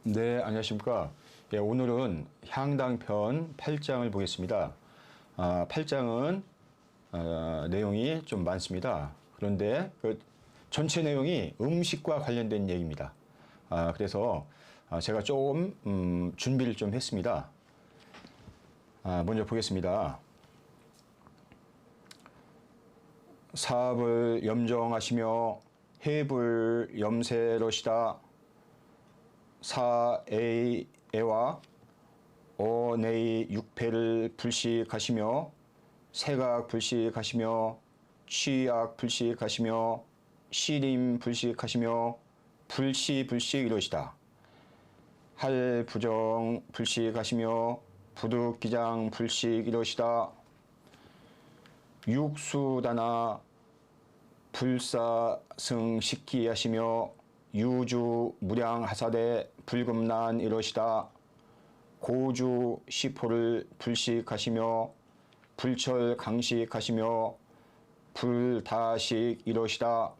네, 안녕하십니까. 예, 오늘은 향당편 8장을 보겠습니다. 8장은 내용이 좀 많습니다. 그런데 그 전체 내용이 음식과 관련된 얘기입니다. 그래서 제가 조금 준비를 좀 했습니다. 먼저 보겠습니다. 사업을 염정하시며 해불 염세러시다. 사에와 어네의 육패를 불식하시며 세각 불식하시며 취악 불식하시며 시림 불식하시며 불시불식 이러시다. 할부정 불식하시며 부득기장 불식 이러시다. 육수다나 불사승식기 하시며 유주 무량하사대 불금난 이러시다. 고주 시포를 불식하시며 불철 강식하시며 불다식 이러시다.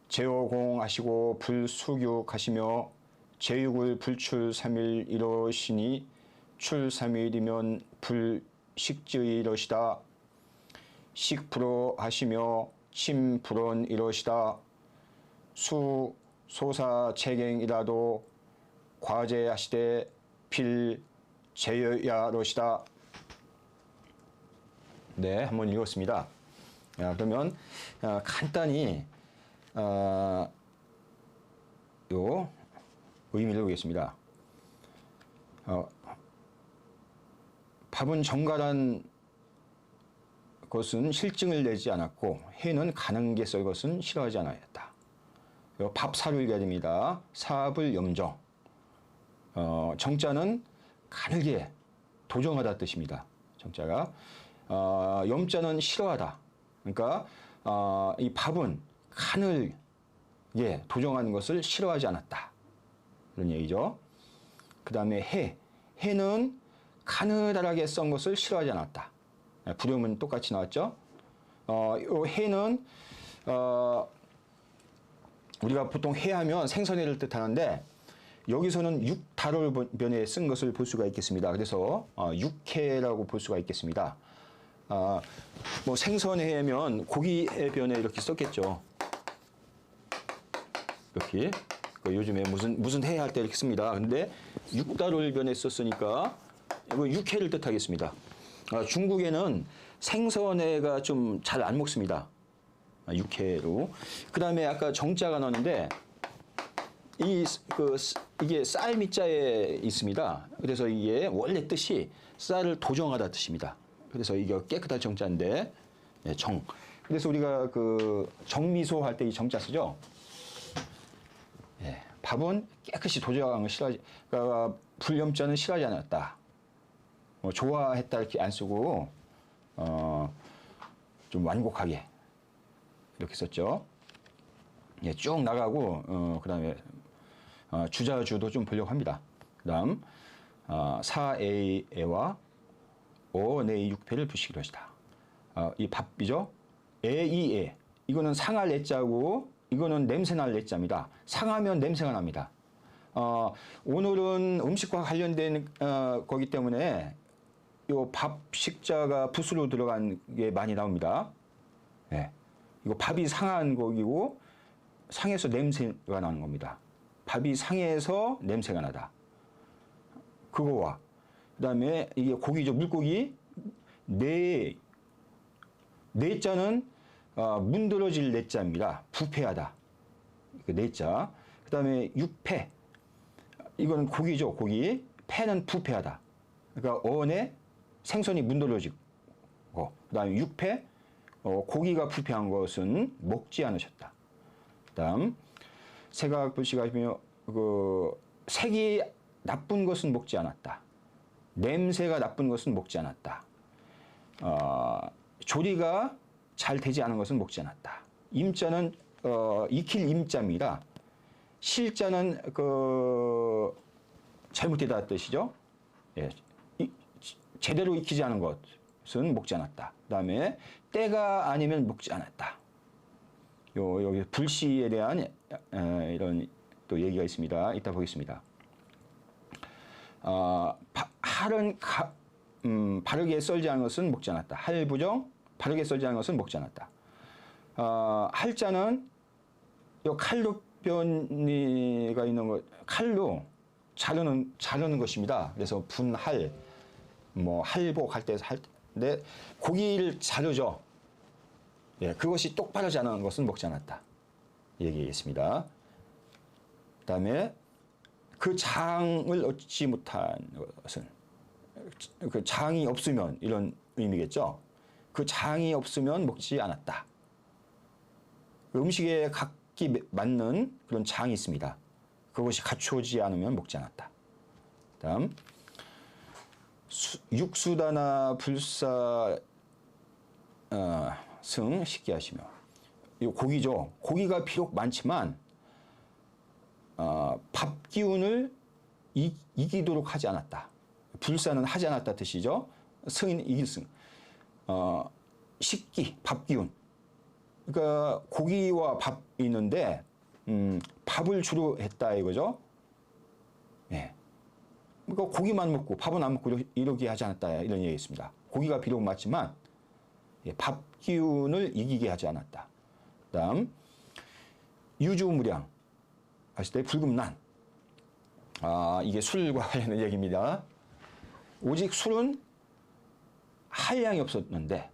제어공하시고 불수육하시며 제육을 불출 3일 이러시니 출 3일이면 불식지 이러시다. 식불어 하시며 침불언 이러시다. 수 소사체갱이라도 과제하시되 필 제여야러시다. 네, 한번 읽었습니다. 그러면 간단히 요 의미를 보겠습니다. 밥은 정갈한 것은 실증을 내지 않았고 해는 가는 게 썰 것은 싫어하지 않았다. 밥 사료가 됩니다. 사불 염정. 정자는 가늘게 도정하다 뜻입니다. 정자가. 염자는 싫어하다. 그러니까 이 밥은 가늘게 도정하는 것을 싫어하지 않았다. 그런 얘기죠. 그 다음에 해는 가느다랗게 썬 것을 싫어하지 않았다. 불음은 똑같이 나왔죠. 이 해는 우리가 보통 해하면 생선회를 뜻하는데 여기서는 육달월변에 쓴 것을 볼 수가 있겠습니다. 그래서 육해라고 볼 수가 있겠습니다. 뭐 생선회면 고기해변에 이렇게 썼겠죠. 이렇게 요즘에 무슨 해 할 때 이렇게 씁니다. 근데 육달월변에 썼으니까 이거 육해를 뜻하겠습니다. 중국에는 생선회가 좀 잘 안 먹습니다. 육회로. 그 다음에 아까 정자가 나왔는데 이게 쌀 밑자에 있습니다. 그래서 이게 원래 뜻이 쌀을 도정하다 뜻입니다. 그래서 이게 깨끗한 정자인데 정. 그래서 우리가 그 정미소 할 때 이 정자 쓰죠. 밥은 깨끗이 도정하는 걸 싫어하지. 그러니까 불염자는 싫어하지 않았다. 좋아했다 이렇게 안 쓰고 좀 완곡하게. 이렇게 썼죠. 쭉 나가고 그 다음에 주자주도 좀 보려고 합니다. 그 다음 사에와 어네의 육패를 부시기로 하시다. 이 밥이죠. 에이에 이거는 상할 애자고 이거는 냄새날 애자입니다. 상하면 냄새가 납니다. 오늘은 음식과 관련된 거기 때문에 요 밥 식자가 붓으로 들어간 게 많이 나옵니다. 이거 밥이 상한 고기고 상해서 냄새가 나는 겁니다. 밥이 상해서 냄새가 나다. 그거와 그 다음에 이게 고기죠. 물고기. 내자는 문드러질 내자입니다. 부패하다. 내자. 그 다음에 육패. 이거는 고기죠. 고기. 패는 부패하다. 그러니까 어네 생선이 문드러지고 그 다음에 육패 고기가 부패한 것은 먹지 않으셨다. 그 다음 세각 불식하시며 색이 나쁜 것은 먹지 않았다. 냄새가 나쁜 것은 먹지 않았다. 조리가 잘 되지 않은 것은 먹지 않았다. 임자는 익힐 임자입니다. 실자는 잘못되다 뜻이죠. 제대로 익히지 않은 것은 먹지 않았다. 그 다음에 때가 아니면 먹지 않았다. 여기 불시에 대한 이런 또 얘기가 있습니다. 이따 보겠습니다. 할은 바르게 썰지 않은 것은 먹지 않았다. 할부정 바르게 썰지 않은 것은 먹지 않았다. 할자는 요 칼로 변이가 있는 것, 칼로 자르는 것입니다. 그래서 분할, 뭐 할복 할 때 네, 고기를 자르죠. 예, 그것이 똑바르지 않은 것은 먹지 않았다. 얘기했습니다. 그다음에 그 장을 얻지 못한 것은 그 장이 없으면 이런 의미겠죠. 그 장이 없으면 먹지 않았다. 음식에 각기 맞는 그런 장이 있습니다. 그것이 갖추어지지 않으면 먹지 않았다. 다음 육수다나 불사 승 쉽게 하시며 이 고기죠. 고기가 비록 많지만 밥 기운을 이기도록 하지 않았다. 불사는 하지 않았다 뜻이죠. 승인 이길 승. 식기 밥 기운. 그러니까 고기와 밥이 있는데 밥을 주로 했다 이거죠. 예. 그러니까 고기만 먹고 밥은 안 먹고 이러게 하지 않았다 이런 얘기였습니다. 고기가 비록 많지만 밥 기운을 이기게 하지 않았다. 그다음 유주무량 하실 때 불금난. 이게 술과 관련된 얘기입니다. 오직 술은 한량이 없었는데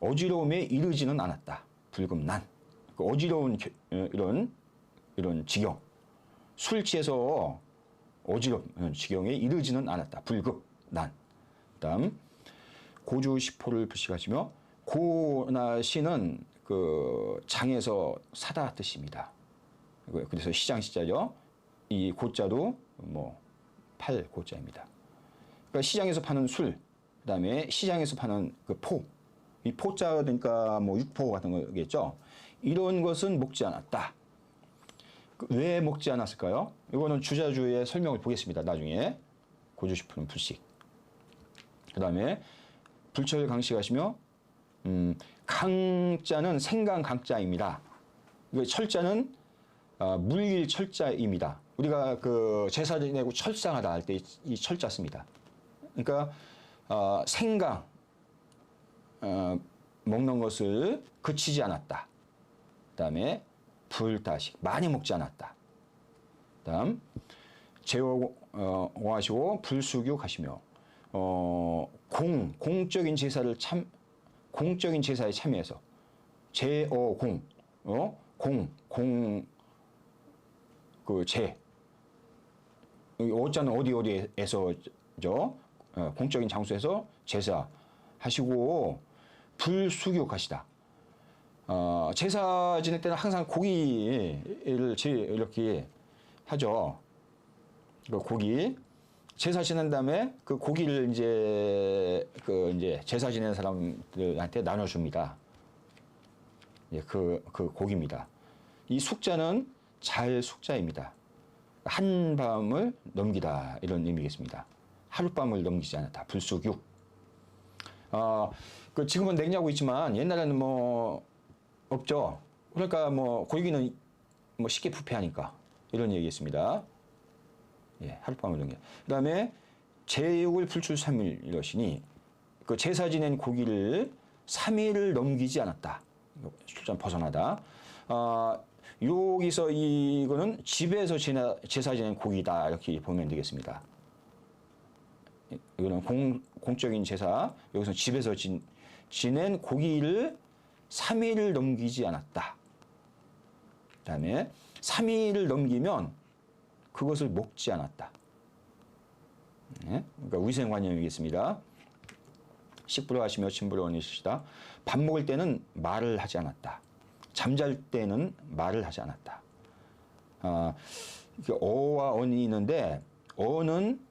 어지러움에 이르지는 않았다. 불금난. 어지러운 이런 지경. 술 취해서 어지러운 지경에 이르지는 않았다. 불급난. 그다음 고주시포를 불식하시며 고나시는 그 장에서 사다 뜻입니다. 그래서 시장 시자죠. 이 고자도 뭐 팔 고자입니다. 그러니까 시장에서 파는 술, 그다음에 시장에서 파는 그 포, 이 포자 그러니까 뭐 육포 같은 거겠죠. 이런 것은 먹지 않았다. 왜 먹지 않았을까요? 이거는 주자주의 설명을 보겠습니다. 나중에 고주시포는 불식. 그다음에 불철 강식하시며 강자는 생강 강자입니다. 철자는 물길 철자입니다. 우리가 그 제사 지내고 철상하다 할 때 이 철자 씁니다. 그러니까 생강 먹는 것을 그치지 않았다. 그다음에 불다식 많이 먹지 않았다. 그다음 제어하시고 불수교하시며 공적인 제사에 참여해서 제어공 그 제 어자는 어디에서죠? 공적인 장소에서 제사 하시고 불수교하시다. 제사 지낼 때는 항상 고기를 이렇게 하죠. 그 고기 제사 지낸 다음에 그 고기를 이제 제사 지내는 사람들한테 나눠줍니다. 예, 그 고기입니다. 이 숙자는 잘 숙자입니다. 한 밤을 넘기다 이런 의미겠습니다. 하룻밤을 넘기지 않았다. 불수육. 그 지금은 냉장고 있지만 옛날에는 뭐 없죠. 그러니까 뭐 고기는 뭐 쉽게 부패하니까 이런 얘기했습니다. 예, 하룻밤을 넘겨. 그다음에 제육을 불출 3일 이러시니 그 제사 지낸 고기를 3일을 넘기지 않았다. 출전 벗어나다. 여기서 이거는 집에서 제사 지낸 고기다 이렇게 보면 되겠습니다. 이거는 공적인 제사, 여기서 집에서 지낸 고기를 3일을 넘기지 않았다. 그다음에 3일을 넘기면 그것을 먹지 않았다. 네? 그러니까 위생관념이겠습니다. 식부로 하시며 침부로 원이시다. 밥 먹을 때는 말을 하지 않았다. 잠잘 때는 말을 하지 않았다. 어와 언이 있는데 어는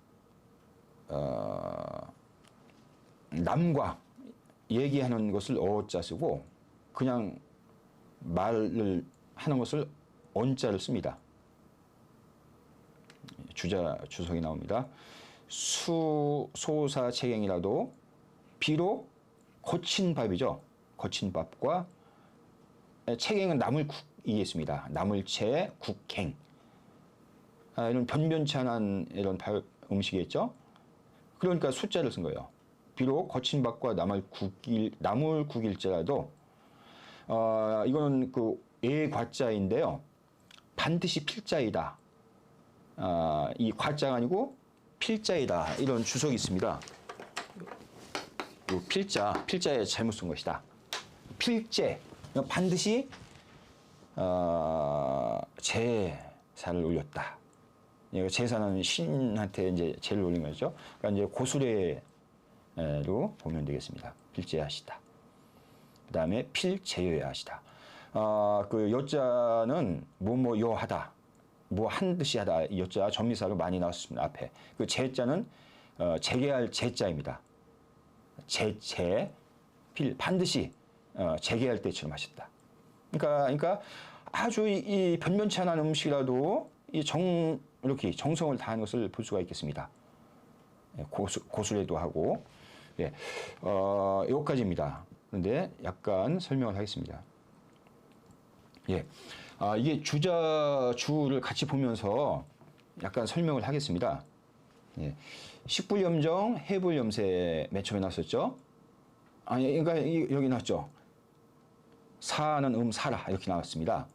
남과 얘기하는 것을 어자 쓰고 그냥 말을 하는 것을 언자를 씁니다. 주석이 나옵니다. 소사체경이라도 비록 거친 밥이죠. 거친 밥과 체경은 나물국이겠습니다. 나물채, 국행. 이런 변변치 않은 이런 음식이겠죠. 그러니까 숫자를 쓴 거예요. 비록 거친 밥과 나물국일지라도 이거는 그 예과자인데요. 반드시 필자이다. 이 과자가 아니고 필자이다. 이런 주석이 있습니다. 요 필자에 잘못 쓴 것이다. 필제, 반드시 제사를 올렸다. 제사는 신한테 이제 제를 올린 거죠. 그러니까 이제 고수례로 보면 되겠습니다. 필제하시다. 그 다음에 필제여야 하시다. 그 여자는 뭐뭐요하다. 뭐 한 듯이 하다. 이 여자 전미사로 많이 나왔습니다. 앞에. 그 제자는 재개할 제자입니다. 반드시 재개할 때처럼 하셨다. 그러니까 아주 이 변변치 않은 음식이라도 이렇게 정성을 다하는 것을 볼 수가 있겠습니다. 고수례도 하고, 예, 여기까지입니다. 그런데 약간 설명을 하겠습니다. 예, 이게 주를 같이 보면서 약간 설명을 하겠습니다. 예, 식불염정, 해불염세 맨 처음에 나왔었죠. 그러니까 여기 나왔죠. 사는 사라 이렇게 나왔습니다.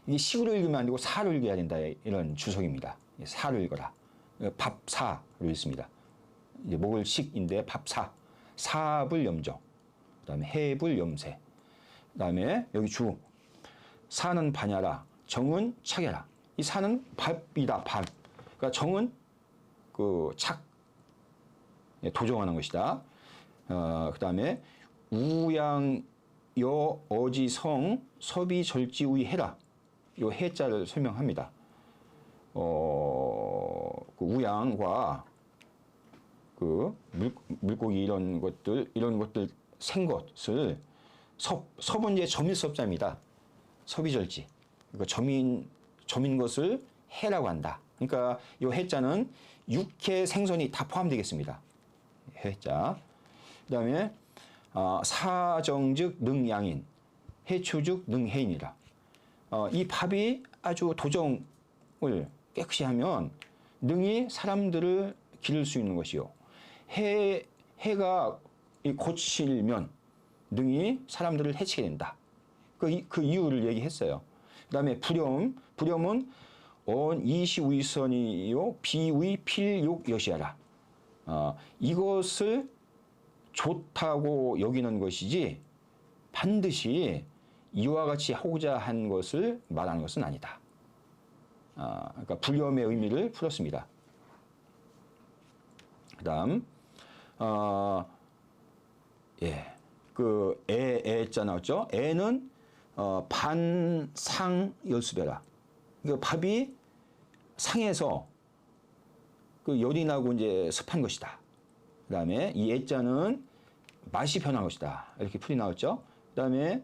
이게 식으로 읽으면 안 되고 사로 읽어야 된다 이런 주석입니다. 사로 읽어라. 밥사로 읽습니다. 이제 목을 식인데 밥사, 사불염정, 그다음에 해불염세, 그다음에 여기 주 사는 반야라, 정은 착야라. 이 사는 밥이다 밥. 그러니까 정은 그 도정하는 것이다. 그다음에 우양 여 어지 성 서비 절지 우이 해라. 요 해자를 설명합니다. 그 우양과 그 물고기 이런 것들 생것을 섭은 이제 점일섭자입니다. 서비절지. 그러니까 점인 것을 해라고 한다. 그러니까 요 해자는 육해 생선이 다 포함되겠습니다. 해자. 그다음에 사정즉 능양인, 해추즉 능해인이라. 이 밥이 아주 도정을 깨끗이 하면 능이 사람들을 기를 수 있는 것이요. 해가 고칠면 능이 사람들을 해치게 된다. 그 이유를 얘기했어요. 그 다음에 불염은 이시우이선이요 비의 필욕 여시하라. 이것을 좋다고 여기는 것이지 반드시 이와 같이 하고자 한 것을 말하는 것은 아니다. 그러니까 불염의 의미를 풀었습니다. 그다음 애자 나왔죠. 애는 반상열수배라. 그 밥이 상에서 그 열이 나고 이제 습한 것이다. 그다음에 이 애자는 맛이 변한 것이다. 이렇게 풀이 나왔죠. 그다음에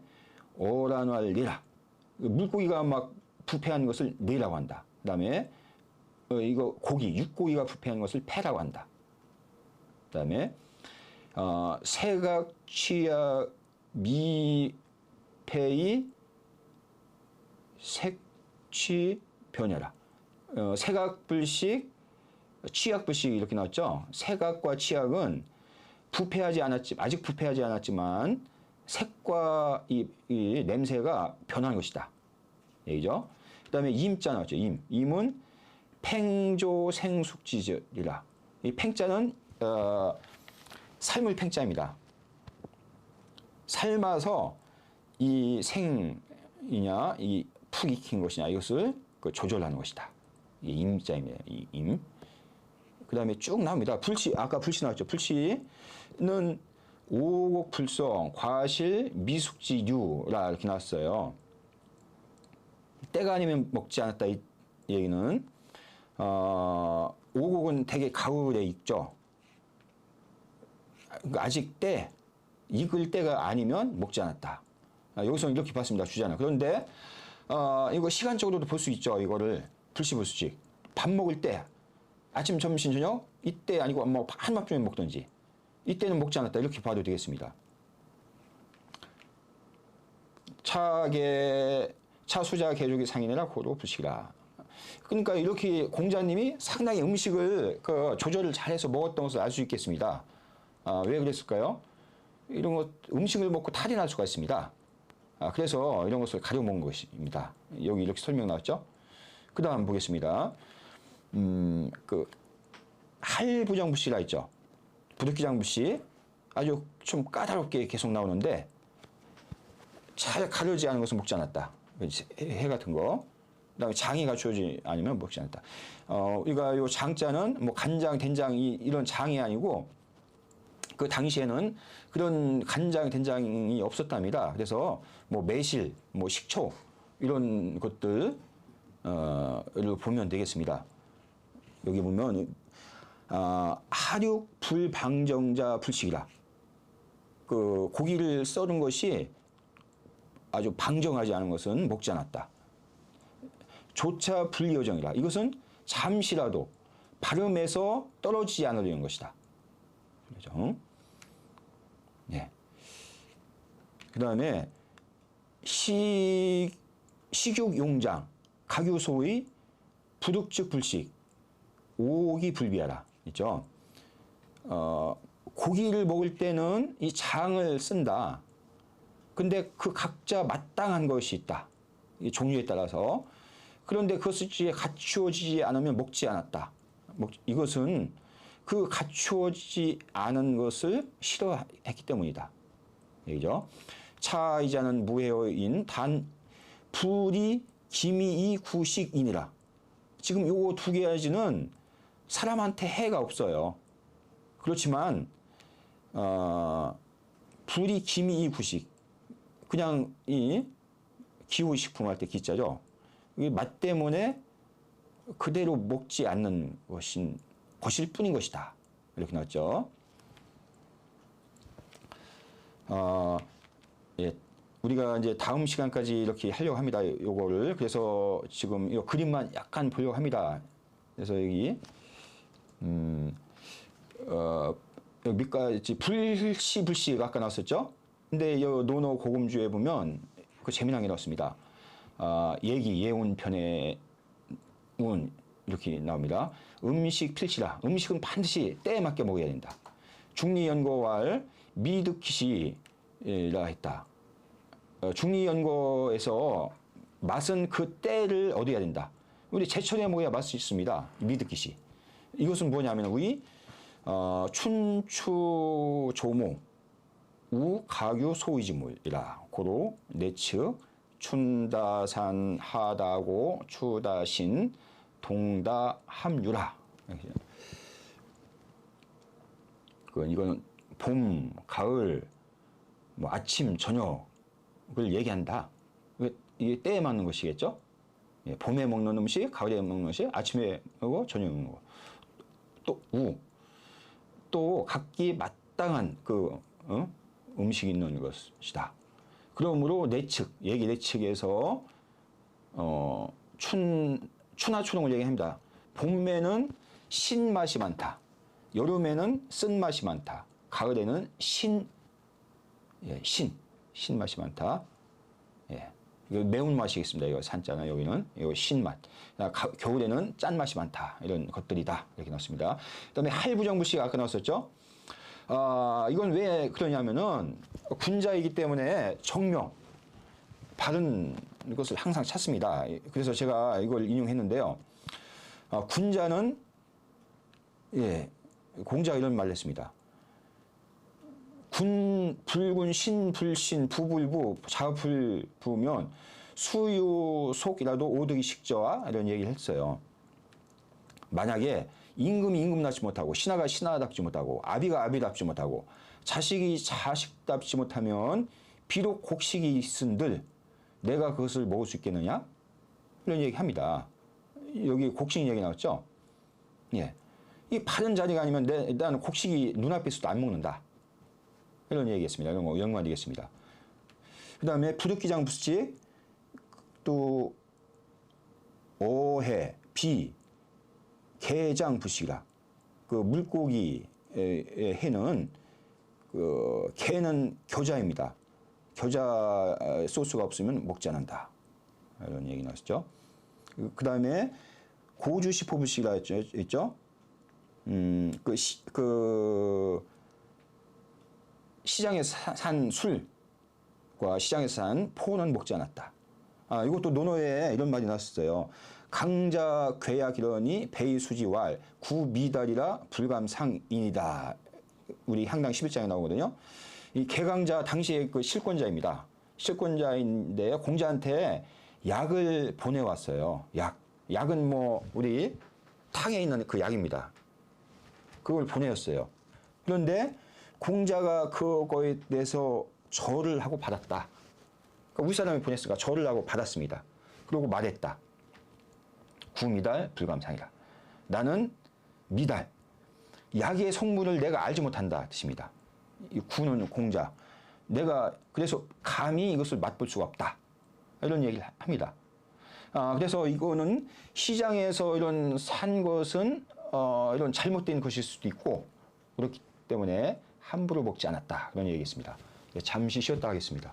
오란왈리라. 물고기가 막 부패한 것을 내라고 한다. 그다음에 이거 육고기가 부패한 것을 패라고 한다. 그다음에 세각 취약 미패의 색취 변여라. 세각불식, 취약불식 이렇게 나왔죠. 세각과 취약은 아직 부패하지 않았지만 색과 이 냄새가 변한 것이다. 얘기죠. 그다음에 임자 나왔죠. 임은 팽조생숙지절이라. 이 팽자는 삶을 팽자입니다. 삶아서 이 생이냐 이 푹 익힌 것이냐 이것을 조절하는 것이다. 이 임자입니다. 이 임. 그다음에 쭉 나옵니다. 아까 불시 나왔죠. 불시는 오곡불성 과실 미숙지유라 이렇게 나왔어요. 때가 아니면 먹지 않았다 이 얘기는 오곡은 되게 가을에 익죠. 아직 익을 때가 아니면 먹지 않았다. 여기서는 이렇게 봤습니다. 주잖아. 그런데 이거 시간적으로도 볼 수 있죠. 이거를 불시불수식. 밥 먹을 때 아침, 점심, 저녁 이때 아니고 뭐 한밤중에 먹든지 이때는 먹지 않았다. 이렇게 봐도 되겠습니다. 차수자 개족이 상인이라 고도 불식이라. 그러니까 이렇게 공자님이 상당히 음식을 그 조절을 잘해서 먹었던 것을 알 수 있겠습니다. 왜 그랬을까요? 이런 것 음식을 먹고 탈이 날 수가 있습니다. 그래서 이런 것을 가려 먹은 것입니다. 여기 이렇게 설명 나왔죠? 그 다음 보겠습니다. 그 할부정부씨라 있죠. 부득기장부씨 아주 좀 까다롭게 계속 나오는데 잘 가려지 않은 것은 먹지 않았다. 해 같은 거. 그다음에 장이 갖추어지 않으면 먹지 않았다. 우리가 요 장자는 뭐 간장, 된장 이런 장이 아니고 그 당시에는 그런 간장, 된장이 없었답니다. 그래서 뭐 매실, 뭐 식초 이런 것들을 보면 되겠습니다. 여기 보면 하륙 불방정자 불식이라. 그 고기를 썰은 것이 아주 방정하지 않은 것은 먹지 않았다. 조차 불여정이라. 이것은 잠시라도 발음에서 떨어지지 않으려는 것이다. 그렇죠? 네. 그 다음에 식육용장, 가교소의 부득즉 불식, 오기 불비하라. 있죠? 고기를 먹을 때는 이 장을 쓴다. 근데 그 각자 마땅한 것이 있다. 이 종류에 따라서. 그런데 그것이 갖추어지지 않으면 먹지 않았다. 이것은 그 갖추어지지 않은 것을 싫어했기 때문이다. 얘기죠. 차이자는 무해어인 단 불이 기미이 구식이니라. 지금 요 두 가지는 사람한테 해가 없어요. 그렇지만 불이 기미이 구식. 그냥 이 기후식품 할 때 기자죠. 맛 때문에 그대로 먹지 않는 것일 뿐인 것이다. 이렇게 나왔죠. 예, 우리가 이제 다음 시간까지 이렇게 하려고 합니다. 요거를. 그래서 지금 이 그림만 약간 보려고 합니다. 그래서 여기, 여기 밑까지 불시가 아까 나왔었죠? 근데 이 논어 고금주에 보면 그 재미난 게 나왔습니다. 얘기, 예운편에 운 이렇게 나옵니다. 음식 필시라. 음식은 반드시 때에 맞게 먹어야 된다. 중리연거왈 미득키시라 했다. 중리연거에서 맛은 그 때를 얻어야 된다. 우리 제철에 먹어야 맛이 있습니다. 미득키시. 이것은 뭐냐면 우리 춘추 조모 우 가교 소이지물이라. 고로 내측 춘다산 하다고 추다신 동다 함유라. 이거는 봄, 가을, 뭐 아침, 저녁을 얘기한다. 이게 때에 맞는 것이겠죠? 예, 봄에 먹는 음식, 가을에 먹는 음식, 아침에 먹고 저녁에 먹는 거. 또 각기 마땅한 음식이 있는 것이다. 그러므로 내측, 얘기 내측에서 추나추동을 얘기합니다. 봄에는 신맛이 많다. 여름에는 쓴맛이 많다. 가을에는 신맛이 많다. 예. 이거 매운맛이겠습니다. 이거 산자는 여기는 이거 신맛. 겨울에는 짠맛이 많다. 이런 것들이다. 이렇게 나왔습니다. 그다음에 할부정부씨가 아까 나왔었죠. 이건 왜 그러냐면은 군자이기 때문에 정명, 바른 것을 항상 찾습니다. 그래서 제가 이걸 인용했는데요. 군자는 공자가 이런 말을 했습니다. 불군 신불신 부불부 자불부면 수유속이라도 오득이 식저와 이런 얘기를 했어요. 만약에 임금이 임금답지 못하고 신하가 신하답지 못하고 아비가 아비답지 못하고 자식이 자식답지 못하면 비록 곡식이 있은들 내가 그것을 먹을 수 있겠느냐? 이런 얘기합니다. 여기 곡식 얘기 나왔죠? 예, 이 바른 자리가 아니면 나는 곡식이 눈앞에 있어도 안 먹는다. 이런 얘기겠습니다. 이런 거 연관되겠습니다. 그 다음에 부득기장 부식, 또 어해, 비, 개장 부식이라. 그 물고기의 해는 개는 겨자입니다. 겨자 소스가 없으면 먹지 않는다. 이런 얘기 나왔죠. 그 다음에 고주시 포부시라 했죠. 시장에서 산 술과 시장에서 산 포는 먹지 않았다. 이것도 논어에 이런 말이 나왔어요. 강자 괴약이러니 베이수지왈 구미달이라 불감상인이다. 우리 향당 11장에 나오거든요. 이 개강자 당시의 그 실권자입니다. 실권자인데 공자한테 약을 보내왔어요. 약은 뭐 우리 탕에 있는 그 약입니다. 그걸 보내었어요. 그런데 공자가 그거에 대해서 절을 하고 받았다. 그러니까 우리 사람이 보냈으니까 절을 하고 받았습니다. 그리고 말했다. 구미달 불감상이라. 나는 미달, 약의 성분을 내가 알지 못한다 뜻입니다. 이 구는 공자. 내가 그래서 감히 이것을 맛볼 수가 없다. 이런 얘기를 합니다. 그래서 이거는 시장에서 이런 산 것은 이런 잘못된 것일 수도 있고 그렇기 때문에 함부로 먹지 않았다. 그런 얘기겠습니다. 잠시 쉬었다 하겠습니다.